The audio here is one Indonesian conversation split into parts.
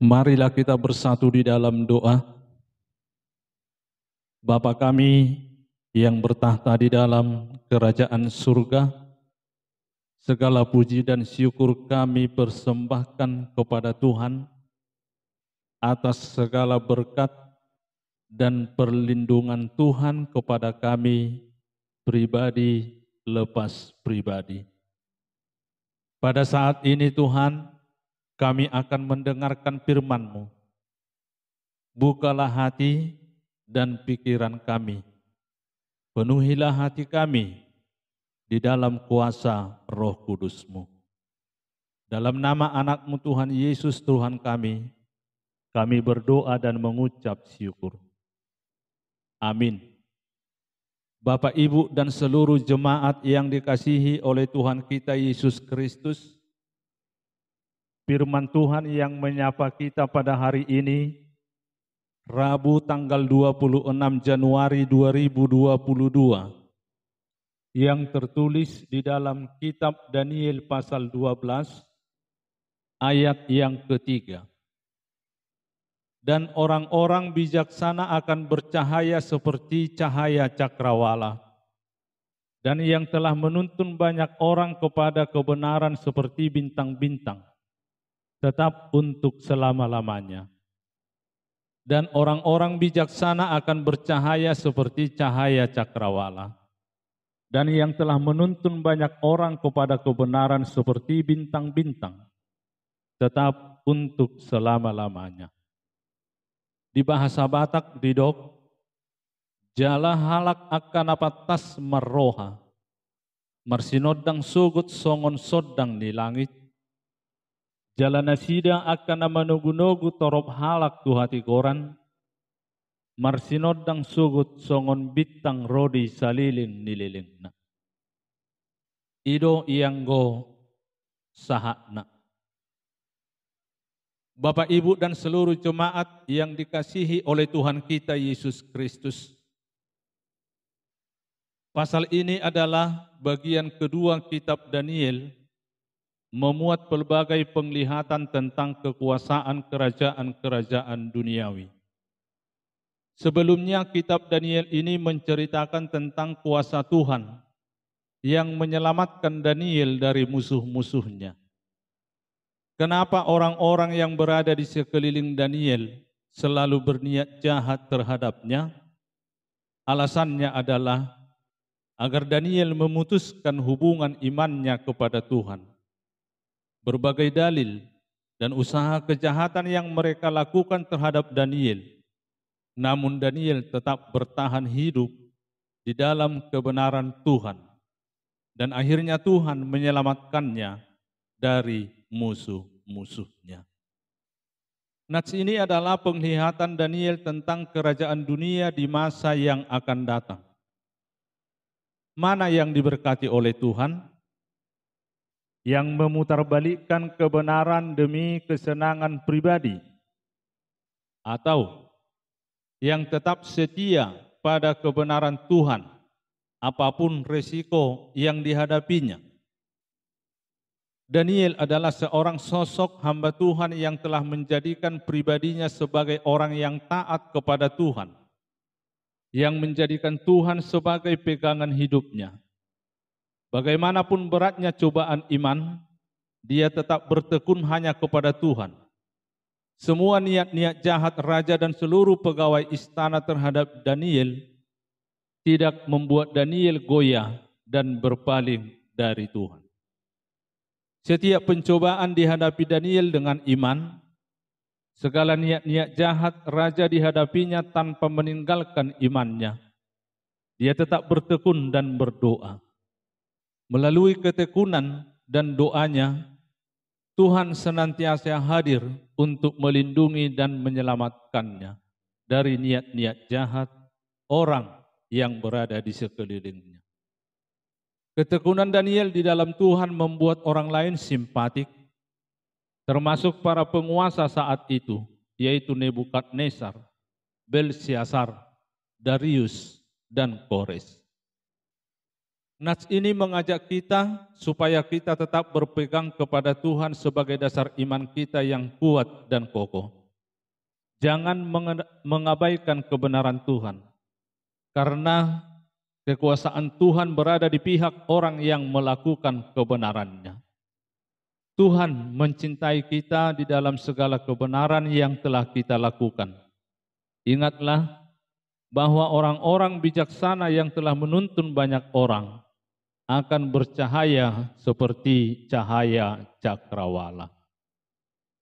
Marilah kita bersatu di dalam doa. Bapa kami yang bertahta di dalam kerajaan surga, segala puji dan syukur kami persembahkan kepada Tuhan atas segala berkat dan perlindungan Tuhan kepada kami pribadi lepas pribadi. Pada saat ini Tuhan, kami akan mendengarkan firman-Mu. Bukalah hati dan pikiran kami. Penuhilah hati kami di dalam kuasa Roh Kudus-Mu. Dalam nama anak-Mu Tuhan Yesus Tuhan kami berdoa dan mengucap syukur. Amin. Bapak, Ibu, dan seluruh jemaat yang dikasihi oleh Tuhan kita Yesus Kristus, firman Tuhan yang menyapa kita pada hari ini, Rabu tanggal 26 Januari 2022, yang tertulis di dalam kitab Daniel pasal 12, ayat yang ketiga. Dan orang-orang bijaksana akan bercahaya seperti cahaya cakrawala, dan yang telah menuntun banyak orang kepada kebenaran seperti bintang-bintang, tetap untuk selama-lamanya. Dan orang-orang bijaksana akan bercahaya seperti cahaya cakrawala, dan yang telah menuntun banyak orang kepada kebenaran seperti bintang-bintang, tetap untuk selama-lamanya. Di bahasa Batak didok, jala halak akan apatas marroha, marsinodang sugut songon sodang di langit, jala nasida akan manugu-nugu torop halak tuhati koran, marsinodang sugut songon bitang rodi salilin nililingna. Ido ianggo sahakna. Bapak, Ibu, dan seluruh jemaat yang dikasihi oleh Tuhan kita Yesus Kristus. Pasal ini adalah bagian kedua kitab Daniel, memuat pelbagai penglihatan tentang kekuasaan kerajaan-kerajaan duniawi. Sebelumnya kitab Daniel ini menceritakan tentang kuasa Tuhan yang menyelamatkan Daniel dari musuh-musuhnya. Kenapa orang-orang yang berada di sekeliling Daniel selalu berniat jahat terhadapnya? Alasannya adalah agar Daniel memutuskan hubungan imannya kepada Tuhan. Berbagai dalil dan usaha kejahatan yang mereka lakukan terhadap Daniel, namun Daniel tetap bertahan hidup di dalam kebenaran Tuhan. Dan akhirnya Tuhan menyelamatkannya dari musuh-musuhnya. Nats ini adalah penglihatan Daniel tentang kerajaan dunia di masa yang akan datang. Mana yang diberkati oleh Tuhan? Yang memutarbalikkan kebenaran demi kesenangan pribadi, atau yang tetap setia pada kebenaran Tuhan apapun resiko yang dihadapinya. Daniel adalah seorang sosok hamba Tuhan yang telah menjadikan pribadinya sebagai orang yang taat kepada Tuhan, yang menjadikan Tuhan sebagai pegangan hidupnya. Bagaimanapun beratnya cobaan iman, dia tetap bertekun hanya kepada Tuhan. Semua niat-niat jahat raja dan seluruh pegawai istana terhadap Daniel tidak membuat Daniel goyah dan berpaling dari Tuhan. Setiap pencobaan dihadapi Daniel dengan iman, segala niat-niat jahat raja dihadapinya tanpa meninggalkan imannya. Dia tetap bertekun dan berdoa. Melalui ketekunan dan doanya, Tuhan senantiasa hadir untuk melindungi dan menyelamatkannya dari niat-niat jahat orang yang berada di sekelilingnya. Ketekunan Daniel di dalam Tuhan membuat orang lain simpatik, termasuk para penguasa saat itu, yaitu Nebukadnezar, Belsyazar, Darius, dan Kores. Nas ini mengajak kita supaya kita tetap berpegang kepada Tuhan sebagai dasar iman kita yang kuat dan kokoh. Jangan mengabaikan kebenaran Tuhan, karena kekuasaan Tuhan berada di pihak orang yang melakukan kebenarannya. Tuhan mencintai kita di dalam segala kebenaran yang telah kita lakukan. Ingatlah bahwa orang-orang bijaksana yang telah menuntun banyak orang akan bercahaya seperti cahaya cakrawala.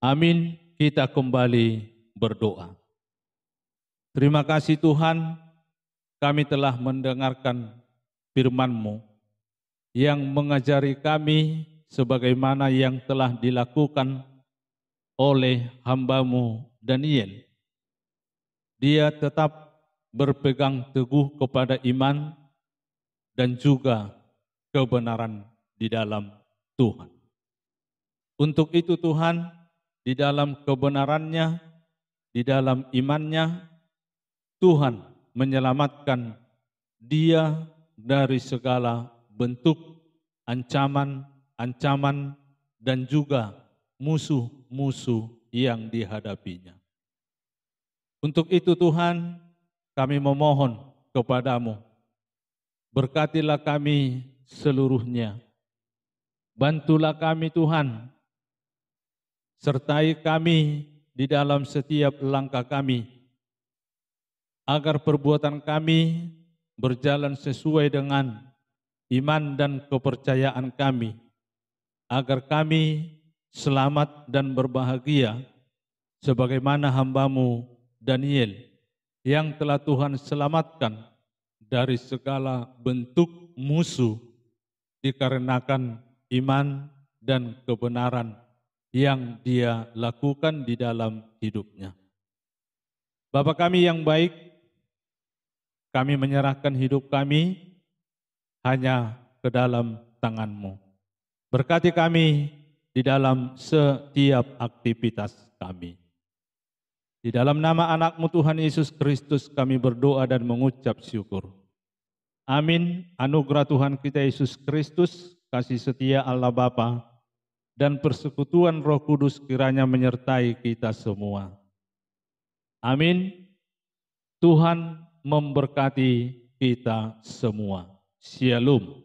Amin, kita kembali berdoa. Terima kasih Tuhan, kami telah mendengarkan firman-Mu yang mengajari kami sebagaimana yang telah dilakukan oleh hamba-Mu Daniel. Dia tetap berpegang teguh kepada iman dan juga kebenaran di dalam Tuhan. Untuk itu Tuhan, di dalam kebenarannya, di dalam imannya, Tuhan menyelamatkan dia dari segala bentuk ancaman dan juga musuh-musuh yang dihadapinya. Untuk itu Tuhan, kami memohon kepadamu, berkatilah kami seluruhnya. Bantulah kami Tuhan, sertai kami di dalam setiap langkah kami, agar perbuatan kami berjalan sesuai dengan iman dan kepercayaan kami, agar kami selamat dan berbahagia, sebagaimana hamba-Mu Daniel yang telah Tuhan selamatkan dari segala bentuk musuh dikarenakan iman dan kebenaran yang dia lakukan di dalam hidupnya. Bapa kami yang baik, kami menyerahkan hidup kami hanya ke dalam tangan-Mu. Berkati kami di dalam setiap aktivitas kami. Di dalam nama anak-Mu Tuhan Yesus Kristus kami berdoa dan mengucap syukur. Amin. Anugerah Tuhan kita Yesus Kristus, kasih setia Allah Bapa, dan persekutuan Roh Kudus kiranya menyertai kita semua. Amin. Tuhan memberkati kita semua. Shalom.